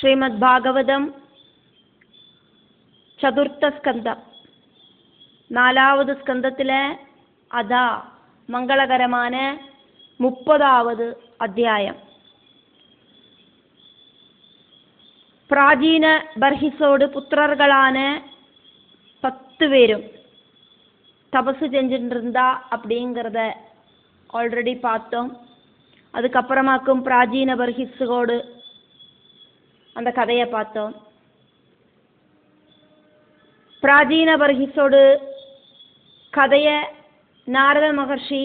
ശ്രീമദ് ഭാഗവതം ചതുർത്ഥ സ്കന്ധം, 4வது സ്കന്ധത്തിലെ അതാ മംഗളകരமான 30வது അധ്യായം. பிராஜீன பர்ஹிஸோடு புத்திரர்களான 10 பேரும் தபசு செஞ்சுட்டு இருந்தா அப்படிங்கிறத ஆல்ரெடி பார்த்தோம். அதுக்கப்புறமாக்கும் பிராஜீன பர்ஹிஸோடு அந்த கதையை பார்த்தோம். பிராஜீன பர்ஹிஸோடு கதையை நாரத மகர்ஷி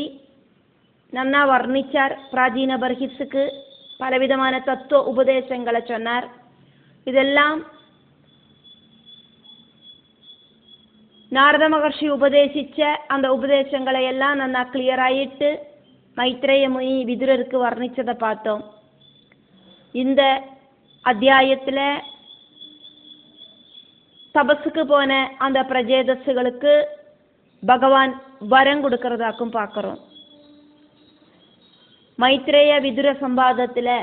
நன்னா வர்ணிச்சார். பிராஜீன பர்ஹிஸுக்கு பலவிதமான தத்துவ உபதேசங்களை சொன்னார். இதெல்லாம் நாரத மகர்ஷி உபதேசிச்ச அந்த உபதேசங்களை எல்லாம் நன்னா கிளியர் ஆயிட்டு மைத்ரேய முனி விதுரருக்கு வர்ணிச்சதை பார்த்தோம். இந்த அத்தியாயத்தில் தபஸுக்கு போன அந்த பிரஜேதஸுகளுக்கு பகவான் வரம் கொடுக்கறதாக்கும் பார்க்குறோம். மைத்ரேய விதுர சம்பாதத்தில்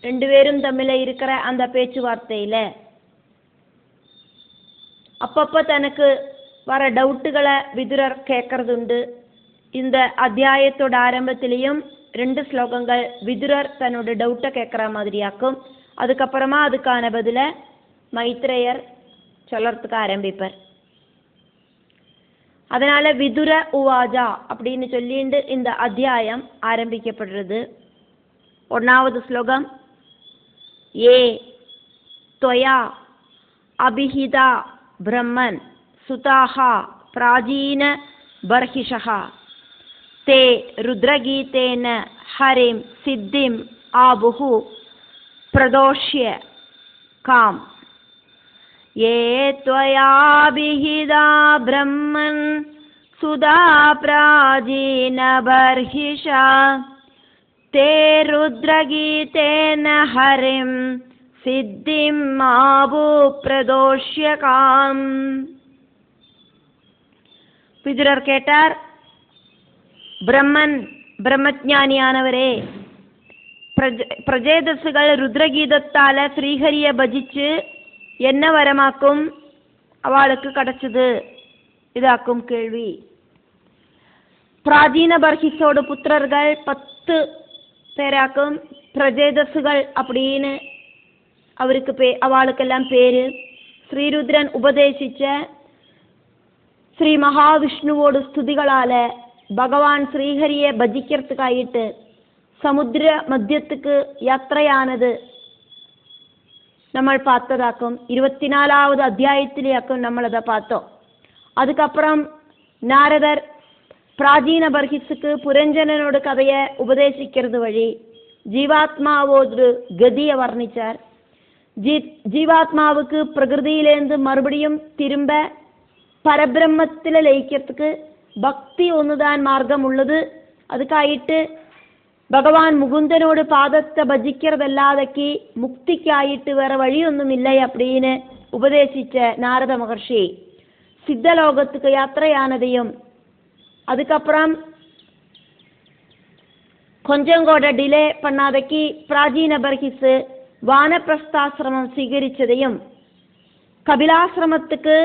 2 பேரும் தம்மில் இருக்கிற அந்த பேச்சுவார்த்தையில் அப்பப்போ தனக்கு வர டவுட்டுகளை விதுரர் கேட்கறதுண்டு. இந்த அத்தியாயத்தோட ஆரம்பத்திலையும் 2 ஸ்லோகங்கள் விதுரர் தன்னோட டவுட்டை கேட்குற மாதிரியாக்கும். அதுக்கப்புறமா அதுக்கான பதில மைத்ரேயர் சொல்லறதுக்கு ஆரம்பிப்பார். அதனால விதுர உவாஜா அப்படின்னு சொல்லிட்டு இந்த அத்தியாயம் ஆரம்பிக்கப்படுறது. 1வது ஸ்லோகம், ஏ त्वया அபிஹிதா பிரம்மன் சுதாஹா பிராஜீன பர்ஹிஷஹ தே ருத்ரகீதேன ஹரிம் சித்திம் ஆபுஹு பிரதோஷ்ய காம். ये त्वयाभिहिता ब्रह्मन् सुधा प्राचीनबर्हिषा ते रुद्रगीतेन हरिं सिद्धिं आबु प्रदोष्यकाम्. விதுரர் கேட்டார், பிரம்மன் பிரம்மஜானியானவரே, பிரஜேதசுகள் ருத்ரகீதத்தால ஸ்ரீஹரிய பஜிச்சு என்ன வரமாக்கும் அவளுக்கு கிடைச்சது? இதாக்கும் கேள்வி. பிராஜீன பர்ஹிஸோட புத்திரர்கள் 10 பேராக்கும் பிரஜேதசுகள் அப்படின்னு அவருக்கு அவளுக்கெல்லாம் பேரு. ஸ்ரீருத்ரன் உபதேசிச்ச ஸ்ரீ மகாவிஷ்ணுவோட ஸ்துதிகளால பகவான் ஸ்ரீஹரியை பஜிக்கிறதுக்காயிட்டு சமுத்திர மத்தியத்துக்கு யாத்திரையானது നമ്മൾ பார்த்ததாக்கும். 24வது அத்தியாயத்திலேயாக்கும் നമ്മൾ அதை பார்த்தோம். அதுக்கப்புறம் நாரதர் பிராஜீன பர்ஹிஸுக்கு புரஞ்சனனோட கதையை உபதேசிக்கிறது வழி ஜீவாத்மாவோடு கதியை வர்ணிச்சார். ஜீவாத்மாவுக்கு பிரகிருதியிலேருந்து மறுபடியும் திரும்ப பரபிரம்மத்தில் லயிக்கிறதுக்கு பக்தி ஒன்றுதான் மார்க்கம் உள்ளது. அதுக்காயிட்டு பகவான் முகுந்தனோடு பாதத்தை பஜிக்கிறதல்லாதக்கு முக்திக்காயிட்டு வேற வழியொன்றும் இல்லை அப்படின்னு உபதேசிச்ச நாரத மகர்ஷி சித்தலோகத்துக்கு யாத்திரையானதையும், அதுக்கப்புறம் கொஞ்சம் கூட டிலே பண்ணாதக்கு பிராஜீன பர்ஹிஸு வானப்பிரஸ்தாசிரமம் സ്വീകരിച്ചதையும், கபிலாசிரமத்துக்கு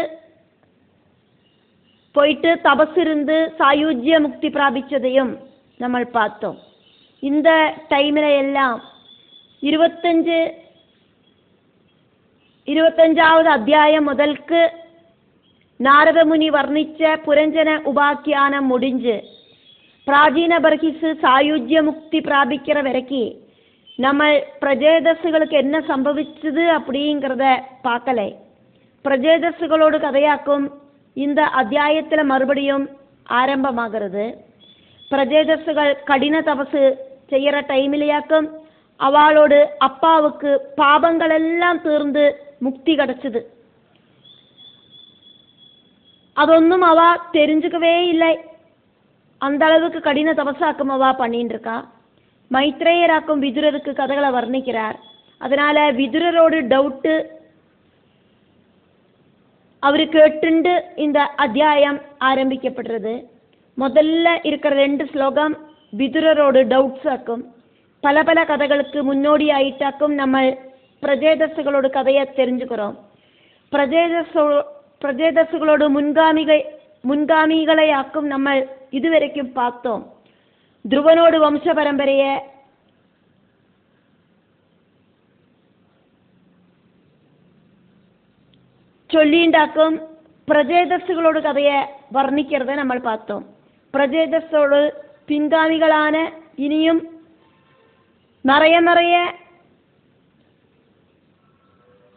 போயிட்டு தபசிருந்து சாயுஜ்ய முக்தி பிராபிச்சதையும் நம்ம பார்த்தோம். இந்த டைமில் எல்லாம் 25வது அத்தியாயம் முதல்க்கு நாரத முனி வர்ணிச்ச புரஞ்சன உபாக்கியானம் முடிஞ்சு பிராஜீன பர்ஹிஸு சாயுஜ்ய முக்தி பிராபிக்கிற வரைக்கும் நம்ம பிரஜேதசுகளுக்கு என்ன சம்பவிச்சது அப்படிங்கிறத பார்க்கல. பிரஜேதசுகளோடு கதையாக்கும் இந்த அத்தியாயத்தில் மறுபடியும் ஆரம்பமாகிறது. பிரஜேதசுகள் கடின தபசு செய்கிற டைமிலேயாக்கும் அவளோட அப்பாவுக்கு பாபங்கள் எல்லாம் தீர்ந்து முக்தி கிடைச்சது. அதொன்னும் அவ தெரிஞ்சுக்கவே இல்லை. அந்த அளவுக்கு கடின தபசாக்கும் அவ பண்ணிட்டு இருக்கா. மைத்ரேயராக்கும் விதுரருக்கு கதைகளை வர்ணிக்கிறார். அதனால விதுரரோடு டவுட்டு அவரு கேட்டுண்டு இந்த அத்தியாயம் ஆரம்பிக்கப்படுறது. முதல்ல இருக்கிற 2 ஸ்லோகம் விதுரரோட டவுட்ஸ் ஆக்கும். பல பல கதைகளுக்கு முன்னோடி ஆயிட்டாக்கும் நம்ம பிரஜேதஸுகளோட கதையை தெரிஞ்சுக்கிறோம். பிரஜேதஸுகளோட முன்காமிகளை ஆக்கும் நம்ம இதுவரைக்கும் பார்த்தோம். துருவனோடு வம்ச பரம்பரையை ചൊല്ലിണ്ടാക്കും പ്രജേതസ്സുകളോട് കഥയെ വർണ്ണിக்கிறத നമ്മൾ பார்த்தோம். പ്രജേതസ്സോട് പിൻഗാമികളാണ് ഇനിയും നിറയെ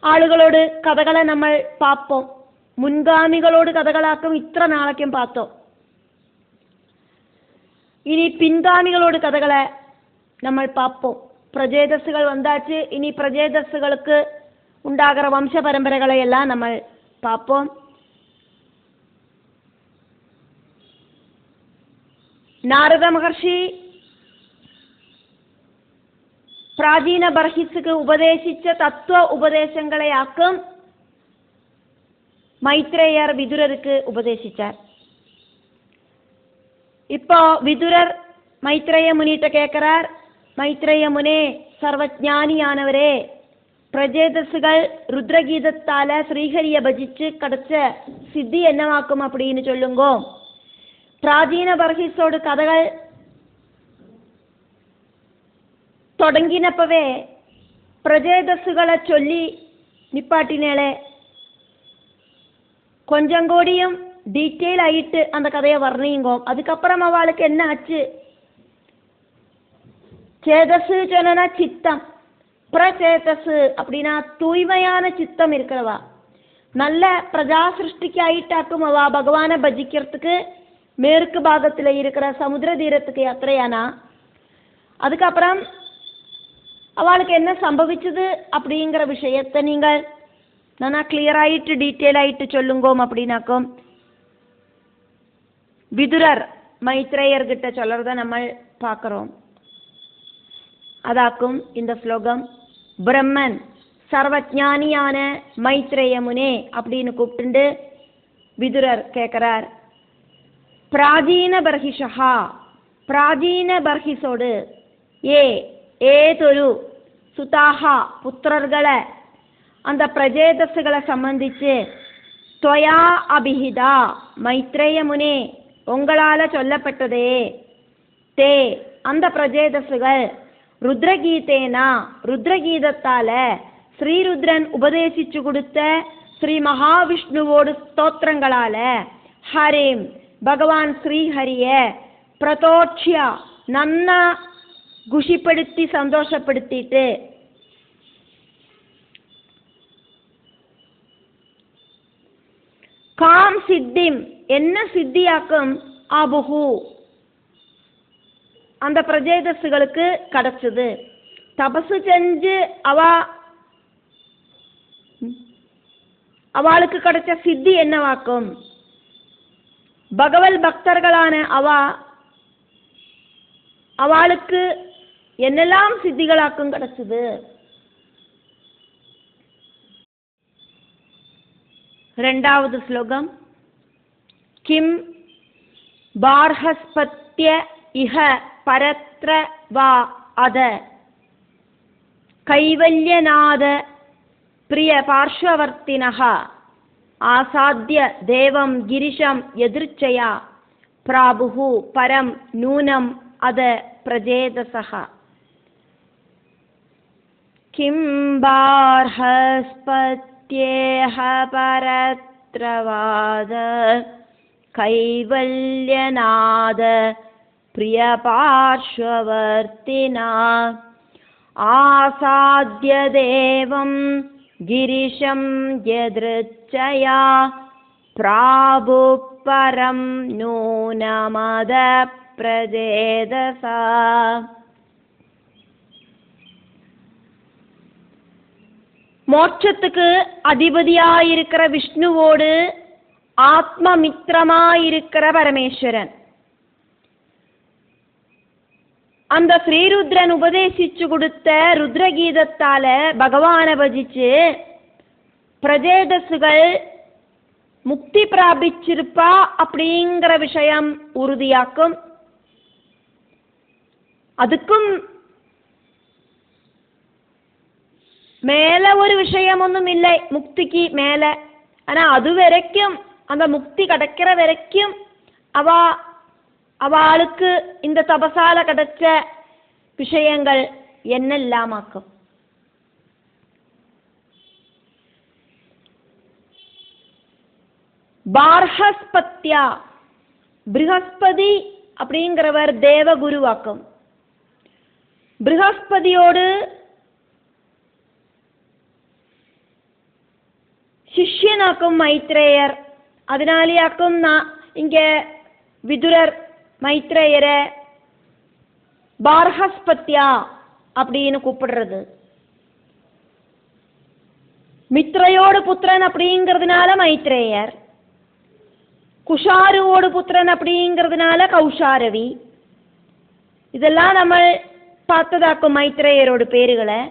ആളുകളോട് കഥകളെ നമ്മൾ പാപ്പോം. മുൻഗാമികളോട് കഥകളാക്കും ഇത്ര നാളേക്കും പാത്തോ. ഇനി പിൻഗാമികളോട് കഥകളെ നമ്മൾ പാപ്പോം. പ്രജേതസ്സുകൾ വந்தாச்சு. ഇനി പ്രജേതസ്സുകൾക്ക് ഉണ്ടാകുற வம்ச பரம்பரைகளை எல்லாம் நம்ம பார்ப்போம். நாரத மகர்ஷி പ്രാചീന ബർഹിസ്ക്ക് ഉപദേശിച്ച തത്വ ഉപദേശങ്ങളെയാക്കും മൈത്രേയർ വിതുരർക്ക് ഉപദേശിച്ചാർ. இப்போ விதுரர் மைத்ரேய முனிட்ட கேட்கிறார், மைத்ரேய முனே சர்வஜானியானவரே, பிரஜேதஸ்கள் ருத்ரகீதத்தால ஸ்ரீஹரிய பஜிச்சு கிடைச்ச சித்தி என்னவாக்கும் அப்படின்னு சொல்லுங்கோ. பிராச்சீன பர்ஹிஸோடு கதைகள் தொடங்கினப்பவே பிரஜேதஸ்களை சொல்லி நிப்பாட்டினேளே, கொஞ்சம் கூடியும் டீட்டெயில் ஆயிட்டு அந்த கதையை வர்ணிங்கோ. அதுக்கப்புறம் அவளுக்கு என்ன ஆச்சு? சேதசு சொன்னா சித்தம், பிரச்சேதசு அப்படின்னா தூய்மையான சித்தம் இருக்கிறவா, நல்ல பிரஜா சிருஷ்டிக்கு ஆயிட்டாக்கும் அவா பகவானை பஜிக்கிறதுக்கு மேற்கு பாகத்தில் இருக்கிற சமுத்திர தீரத்துக்கு யாத்திரையானா. அதுக்கப்புறம் அவளுக்கு என்ன சம்பவிச்சது அப்படிங்கிற விஷயத்தை நீங்கள் நானா கிளியர் ஆயிட்டு டீட்டெயில் ஆயிட்டு சொல்லுங்கோம் அப்படின்னாக்கும் விதுரர் மைத்ரேயர்கிட்ட சொல்றத நம்ம பார்க்கிறோம். அதாக்கும் இந்த ஸ்லோகம். பிரம்மன் சர்வஜானியான மைத்ரேய முனே அப்படின்னு கூப்பிட்டு விதுரர் கேட்கிறார், പ്രാചീന ബർഹിഷഹ, പ്രാചീന ബർഹിസോട് ഏതൊരു സുതാഹ പുത്രർകളെ அந்த பிரஜேதஸ்களை சம்பந்திச்சு त्वया அபிஹிதா மைத்ரேய முனே உங்களால சொல்லப்பட்டதே, தே அந்த பிரஜேதஸ்கள் ருத்ரகீதேனா ருத்ரகீதத்தால ஸ்ரீருத்ரன் உபதேசிச்சு கொடுத்த ஸ்ரீ மகாவிஷ்ணுவோடு ஸ்தோத்திரங்களால ஹரேம் பகவான் ஸ்ரீஹரிய பிரதோட்சியா நன்னா குஷிப்படுத்தி சந்தோஷப்படுத்திட்டு காம் சித்திம் என்ன சித்தியாக்கும் அபுஹு அந்த பிரஜேதஸ்களுக்கு கிடைச்சது. தபசு செஞ்சு அவளுக்கு கிடைச்ச சித்தி என்னவாக்கும்? பகவல் பக்தர்களான அவளுக்கு என்னெல்லாம் சித்திகளாக்கும் கிடைச்சது? ரெண்டாவது ஸ்லோகம். கிம் பார்ஹஸ்பத்ய இஹ பரத்ர வா அத கைவல்யநாத பிரிய பார்ஷ்வவர்த்தினஹ ஆசாத்ய தேவம் கிரிஷம் எதிர்ச்சயா பிராபுஹு பரம் நூனம் அத பிரஜேதசஹ. கிம் பார்ஹஸ்பத்யேஹ பரத்ரவாத கைவல்யநாத பிரிய பார்ஷ்வவர்த்தினா ஆசாத்ய தேவம் கிரிஷம் யத்ருச்சயா பிராபு பரம் நூனமத பிரஜேதசா. மோட்சத்துக்கு அதிபதியாயிருக்கிற விஷ்ணுவோடு ஆத்மமித்திரமாயிருக்கிற பரமேஸ்வரன் அந்த ஸ்ரீருத்ரன் உபதேசிச்சு கொடுத்த ருத்ரகீதத்தால பகவானை பஜிச்சு பிரஜேதஸ்கள் முக்தி பிராபிச்சிருப்பா அப்படிங்கிற விஷயம் உறுதியாக்கும். அதுக்கும் மேலே ஒரு விஷயம் ஒன்றும் இல்லை முக்திக்கு மேலே. ஆனால் அது வரைக்கும் அந்த முக்தி கிடைக்கிற வரைக்கும் அவளுக்கு இந்த தபசால கிடைச்ச விஷயங்கள் என்னெல்லாமாக்கும். பார்ஹஸ்பத்யா, ப்ரஹஸ்பதி அப்படிங்கிறவர் தேவகுருவாக்கும். ப்ரஹஸ்பதியோடு சிஷ்யனாக்கும் மைத்ரேயர். அதனாலேயாக்கும் இங்கே விதுரர் மைத்ரேயரை பார்ஹஸ்பத்யா அப்படின்னு கூப்பிடுறது. மித்ரையோடு புத்திரன் அப்படிங்கிறதுனால மைத்ரேயர், குஷாருவோடு புத்திரன் அப்படிங்கிறதுனால கௌஷாரவி. இதெல்லாம் நம்ம பார்த்ததாக்கும் மைத்ரேயரோட பேருகளை.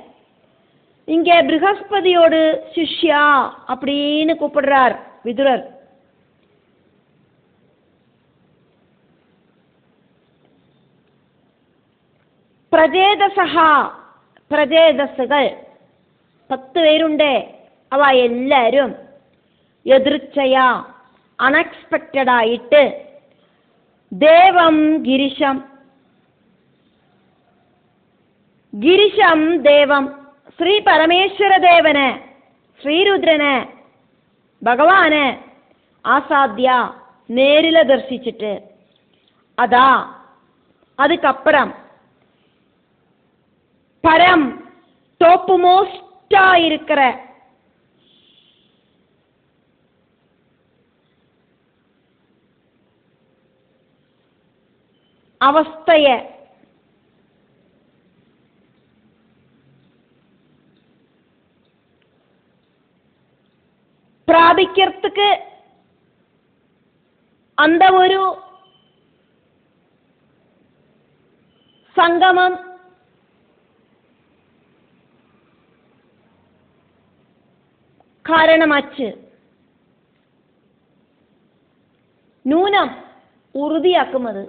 இங்கே ப்ரஹஸ்பதியோடு சிஷ்யா அப்படின்னு கூப்பிடுறார் விதுரர். പ്രജേതസഹ, പ്രജേതസ്സുകൾ 10 പേരുണ്ട്. അവ എല്ലാവരും എതിർച്ചയ, അൺഎക്സ്പെക്റ്റഡ് ആയിട്ട് ദേവം ഗിരിശം, ഗിരിശം ദേവം, ശ്രീ പരമേശ്വര ദേവന്, ശ്രീരുദ്രന്, ഭഗവാന് ആസാദ്യ നേരിൽ ദർശിച്ചിട്ട് അതാ அதுக்கப்புறம் பரம் டாப் மோஸ்டா இருக்கிற அவஸ்தைய പ്രാപിக்கிறதுக்கு அந்த ஒரு സംഗമം കാരണമാച്ച് നൂനം ഉറുതിയാക്കുന്നത്.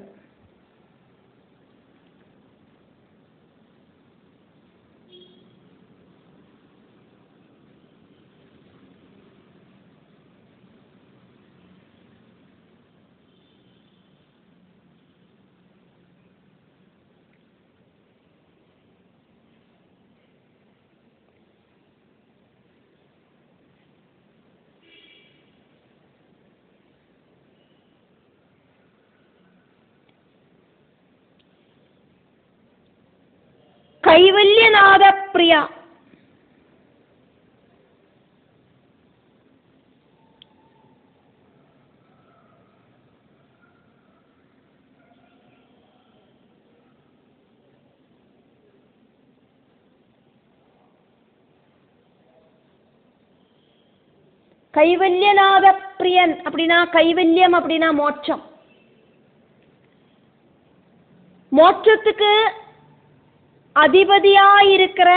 കൈവല്യനാഥ പ്രിയ, கைவல்யநாத பிரியன் அப்படின்னா கைவல்யம் அப்படின்னா மோட்சம். மோட்சத்துக்கு அதிபதியாயிருக்கிற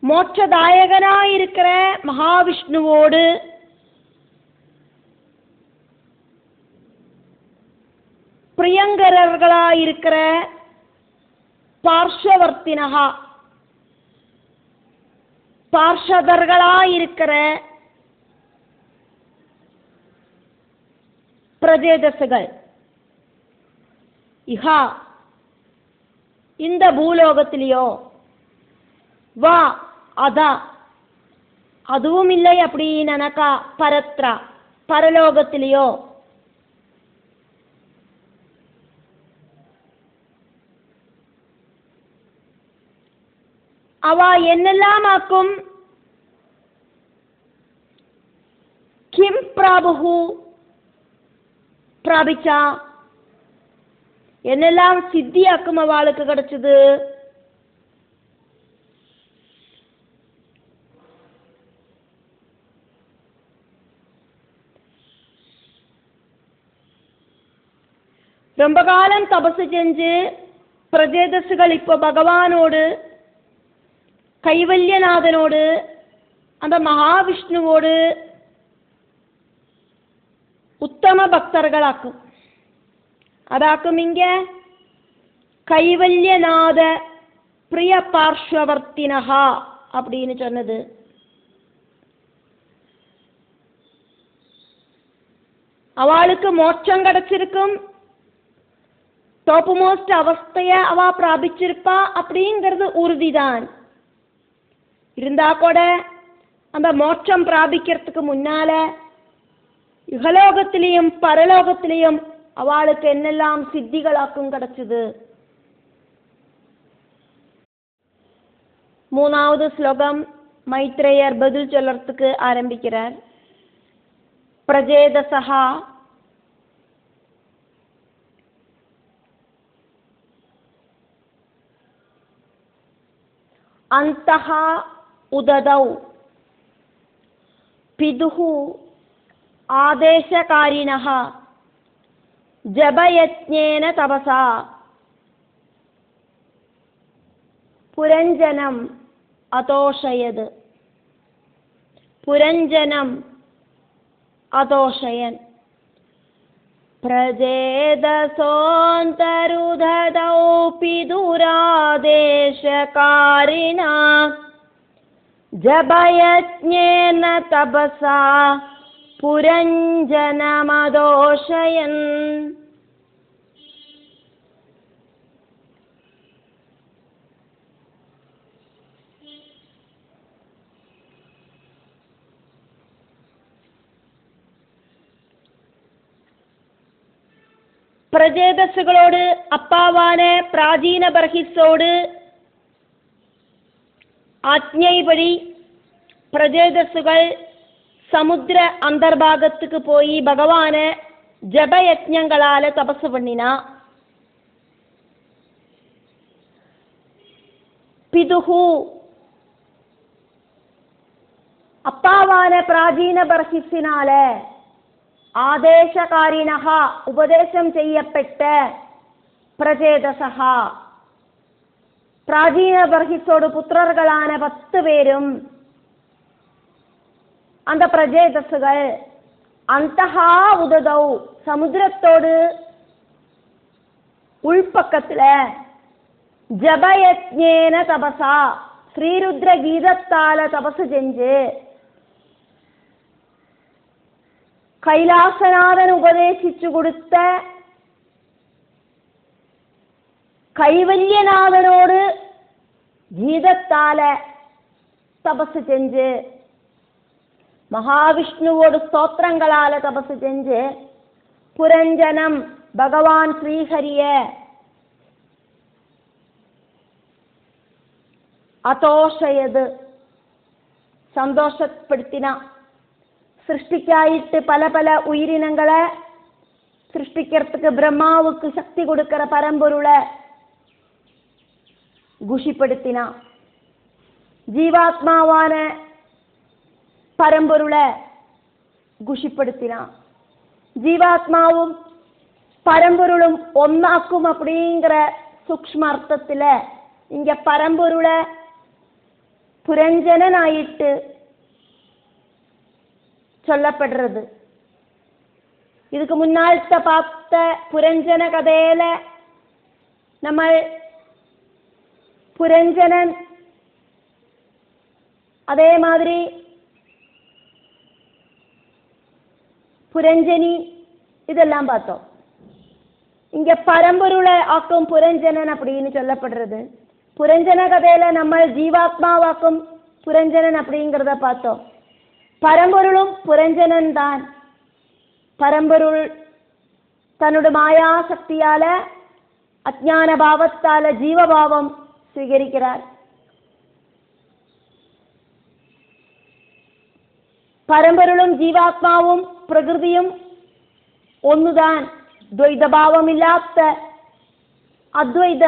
மோட்சதாயகனாயிருக்கிற மகாவிஷ்ணுவோடு பிரியங்கரர்களாயிருக்கிற பார்ஷவர்த்தினகா, பார்ஷதர்களாயிருக்கிற பிரஜேதசுகள் இஹா இந்த பூலோகத்திலேயோ வா அதா அதுவும் இல்லை அப்படின்னாக்கா பரத்ரா பரலோகத்திலேயோ அவ என்னெல்லாம் ஆக்கும். கிம் பிராபு பிராபிச்சா என்னெல்லாம் சித்தியாக்கும் அவளுக்கு கிடைச்சது. ரொம்ப காலம் தபசு செஞ்சு பிரஜேதசுகள் இப்போ பகவானோடு கைவல்யநாதனோடு அந்த மகாவிஷ்ணுவோடு உத்தம பக்தர்களாக்கும். அதாக்கும் இங்க கைவல்யநாத பிரிய பார்ஷ்வவர்த்தினஹா அப்படின்னு சொன்னது. அவளுக்கு மோட்சம் கிடைச்சிருக்கும், டாப் மோஸ்ட் அவஸ்தைய அவ பிராபிச்சிருப்பா அப்படிங்கிறது உறுதிதான். இருந்தா கூட அந்த மோட்சம் பிராபிக்கிறதுக்கு முன்னால யுகலோகத்திலையும் பரலோகத்திலையும் அவளுக்கு என்னெல்லாம் சித்திகளாக்கும் கிடைச்சது. 3வது ஸ்லோகம் மைத்ரேயர் பதில் சொல்லறதுக்கு ஆரம்பிக்கிறார். பிரஜேதசஹா அந்தஹ உததௌ பிதுः ஆதேசகாரிணः ஜபயஜ்ஞேன தபசா புரஞ்சனம் அதோஷயத். புரஞ்சனம் அதோஷயன். பிரஜேதசோந்தருததௌ பிதுராதேசகாரிணா ஜபயஜ்ஞேன தபசா புரஞ்சனமதோஷயன். பிரஜேதசுகளோடு அப்பாவான பிராச்சீன பர்ஹிஸோடு ஆജ്ഞைப்படி பிரஜேதசுகள் சமுத்திர அந்தர்பாகத்துக்கு போய் பகவான ஜபயஜ்ஞங்களால தபசு பண்ணினா. பிதுஹு அப்பாவான பிராச்சீன பர்ஹிஸினால ஆதேசகாரிணஹா உபதேசம் செய்யப்பட்ட பிரஜேதசஹா பிராச்சீன பர்ஹிஸோடு புத்திரர்களான 10 பேரும் அந்த பிரஜேதசுகள் அந்தஹா உததௌ சமுத்திரத்தோடு உள்பக்கத்துல ஜபயஜ்ஞேன தபசா ஸ்ரீருத்ர கீதத்தால தபசு செஞ்சு கைலாசநாதன் உபதேசிச்சு கொடுத்த கைவல்யநாதனோடு கீதத்தால தபசு செஞ்சு மகாவிஷ்ணுவோடு ஸ்தோத்திரங்களால தபசு செஞ்சு புரஞ்சனம் பகவான் ஸ்ரீஹரிய அதோஷயது சந்தோஷப்படுத்தினா. சிருஷ்டிக்காயிட்டு பல பல உயிரினங்களை சிருஷ்டிக்கிறதுக்கு பிரம்மாவுக்கு சக்தி கொடுக்கிற பரம்பொருளை குஷிப்படுத்தினா. ஜீவாத்மாவான பரம்பொருளை குஷிப்படுத்தினா. ஜீவாத்மாவும் பரம்பொருளும் ஒன்னாக்கும் அப்படிங்கிற சூக்ஷ்ம அர்த்தத்துல இங்க பரம்பொருளை புரஞ்சனன் ஆயிட்டு சொல்லப்படுறது. இதுக்கு முன்னால் பார்த்த புரஞ்சன கதையில நம்ம புரஞ்சனன் அதே மாதிரி புரஞ்சனி இதெல்லாம் பார்த்தோம். இங்க பரம்பொருளை ஆக்கும் புரஞ்சனன் அப்படின்னு சொல்லப்படுறது. புரஞ்சன கதையில நம்ம ஜீவாத்மாவாக்கும் புரஞ்சனன் அப்படிங்கிறத பார்த்தோம். பரம்பொருளும் புரஞ்சனன் தான். பரம்பொருள் தன்னோட மாயா சக்தியால அஜ்ஞான பாவத்தால ஜீவபாவம் ஸ்வீகரிக்கிறார். பரம்பொருளும் ஜீவாத்மாவும் பிரகிருதியும் ஒன்றுதான். துவைத பாவம் இல்லாத அத்வைத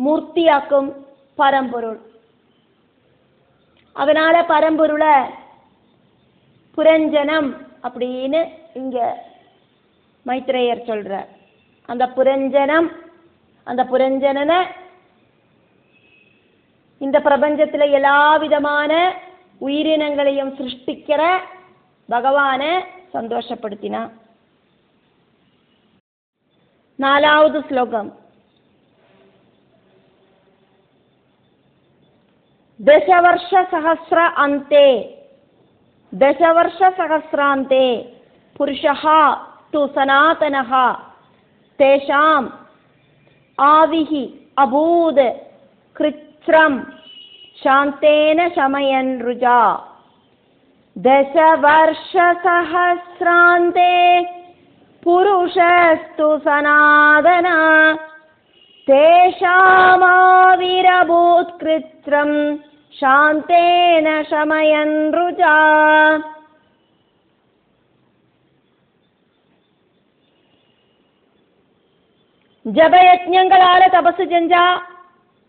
மூர்த்தியாக்கும் பரம்பொருள். அதனால பரம்பொருளை புரஞ்சனம் அப்படின்னு இங்க மைத்ரேயர் சொல்றார். அந்த புரஞ்சனம், அந்த புரஞ்சனனை இந்த பிரபஞ்சத்துல எல்லா விதமான உயிரினங்களையும் சிருஷ்டிக்கிற பகவானை சந்தோஷப்படுத்தினா. 4வது ஸ்லோகம் दशवर्षसहस्रान्ते पुरुषः तु सनातनः तेषाम् आविः अभूत् कृच्छ्रं शान्तेन शमयन् रुजा। दशवर्षसहस्रान्ते पुरुषस्तु सनातनः तेषामाविरभूत् कृच्छ्रं शान्तेन शमयन् रुजा. ஜபயஜ்ஞங்களால தபசு செஞ்சா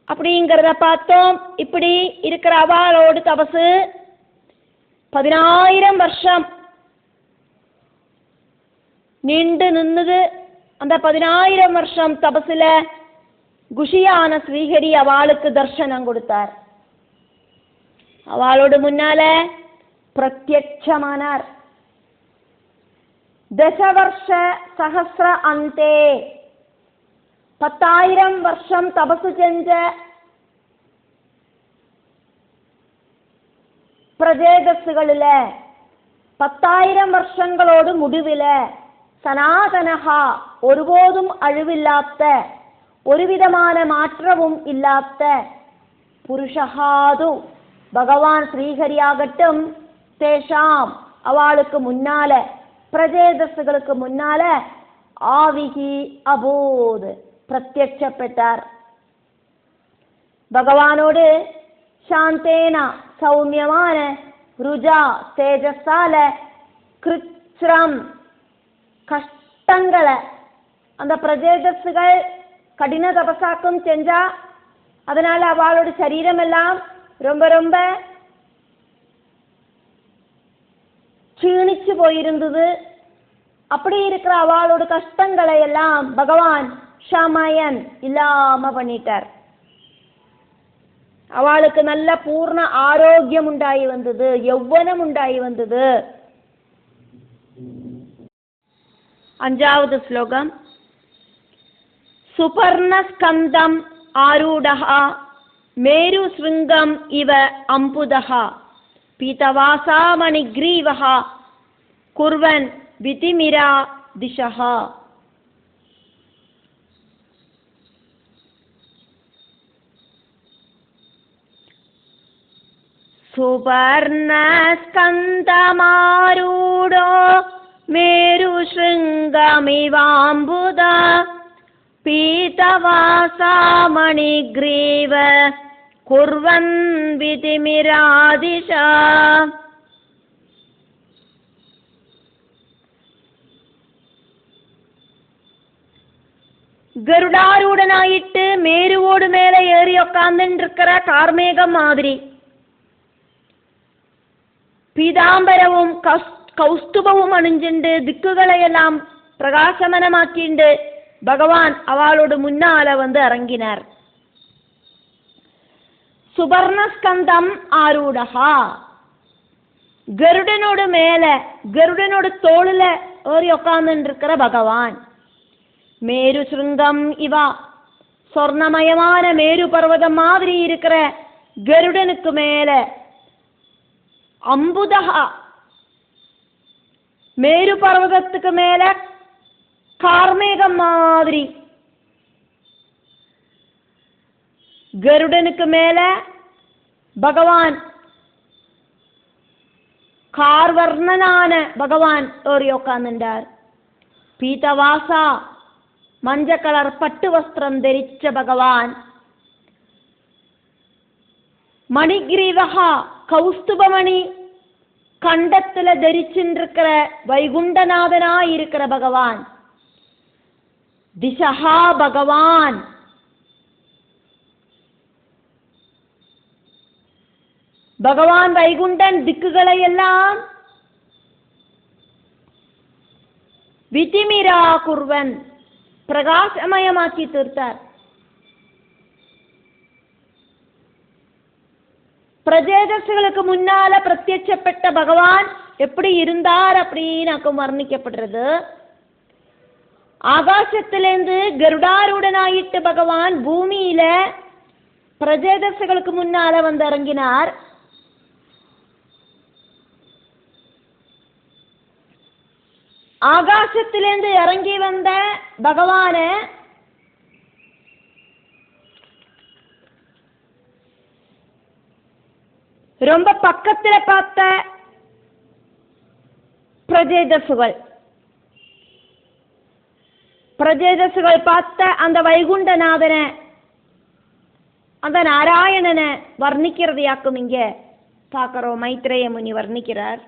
அப்படிங்கிறத பார்த்தோம். இப்படி இருக்கிற அவளோடு தபசு 10,000 வருஷம் நீண்டு நின்னுது. அந்த 10,000 வருஷம் தபசுல குஷியான ஸ்ரீஹரி அவளுக்கு தர்சனம் கொடுத்தார். அவளோடு முன்னால பிரத்யட்சமானார். தசவர்ஷ சஹஸ்ர அந்தே 10,000 வருஷம் தபசு செஞ்ச பிரஜேதஸ்களில 10,000 வருஷங்களோடு முடிவில சனாதனஹா ஒருபோதும் அழிவில்லாத ஒருவிதமான மாற்றமும் இல்லாத புருஷஹாது பகவான் ஸ்ரீஹரியாகட்டும் தேஷாம் அவளுக்கு முன்னால பிரஜேதஸ்களுக்கு முன்னால ஆவிகி அபோத் பிரத்யட்சப்பட்டார். பகவானோடு சாந்தேனா சௌமியமான ருஜா தேஜஸால கிருச்ரம் கஷ்டங்களை அந்த பிரஜேதஸ்கள் கடின தபசாக்கம் செஞ்சா அதனால அவளோட சரீரம் எல்லாம் ரொம்ப ரொம்ப க்ஷீணிச்சு போயிருந்தது. அப்படி இருக்கிற அவளோட கஷ்டங்களை எல்லாம் பகவான் ஷமயன் இல்லாம பண்ணிட்டார். அவளுக்கு நல்ல பூர்ண ஆரோக்கியம் உண்டாகி வந்தது, யௌவனம் உண்டாகி வந்தது. 5வது ஸ்லோகம். சுபர்ணஸ்கந்தம் ஆரூடஹ மேரு ஸ்ருங்கம் இவ அம்புதஹ பீதவாசா மணிக்ரீவஹ குர்வன் விதிமிரா திஷஹ. சுபர்ணஸ்கந்தமாரூடோ மேருஷ்ருங்கமிவாம்புத பீதவாசா மணிக்ரீவ குர்வன் விதிமிராதிஷா. கருடாரூடனாயிட்டு மேருவோடு மேல ஏறி உக்காந்துட்டு இருக்கிற கார்மேகம் மாதிரி பீதாம்பரவும் கௌஸ்துபவும் அணிஞ்சுண்டு திக்குகளை எல்லாம் பிரகாசமனமாக்கிண்டு பகவான் அவளோடு முன்னால வந்து இறங்கினார். சுபர்ணஸ்கந்தம் ஆரூடஹா கருடனோடு மேல கருடனோட தோளுல ஏறி உக்காந்துட்டு இருக்கிற பகவான். மேரு சுருங்கம் இவா சொர்ணமயமான மேரு பர்வதம் மாதிரி இருக்கிற கருடனுக்கு மேல அம்புதஹா மேரு பர்வதத்துக்கு மேல கார்மேகம் மாதிரி கருடனுக்கு மேல பகவான் கார்வர்ணனான பகவான் ஏறி உட்கார்ந்தார். பீதவாசா மஞ்ச கலர் பட்டு வஸ்திரம் தரிச்ச பகவான். மணிகிரீவகா கௌஸ்துபமணி கண்டத்துல தரிச்சுருக்கிற வைகுண்டநாதனா இருக்கிற பகவான். திசஹா பகவான் பகவான் வைகுண்டன் திக்குகளை எல்லாம் விதிமிரா குர்வன் பிரகாசமயமாக்கி தீர்த்தார். பிரஜேதஸ்களுக்கு முன்னால பிரத்யட்சப்பட்ட பகவான் எப்படி இருந்தார் அப்படின்னு வர்ணிக்கப்படுறது. ஆகாசத்திலிருந்து கருடாருடனாயிட்டு பகவான் பூமியில பிரஜேதசுகளுக்கு முன்னால வந்து இறங்கினார். ஆகாசத்திலேருந்து இறங்கி வந்த பகவான ரொம்ப பக்கத்துல பார்த்த பிரஜேதசுகள் பார்த்த அந்த வைகுண்டநாதனை, அந்த நாராயணனை வர்ணிக்கிறதையாக்கும் இங்க பார்க்கிறோம். மைத்ரேய முனி வர்ணிக்கிறார்.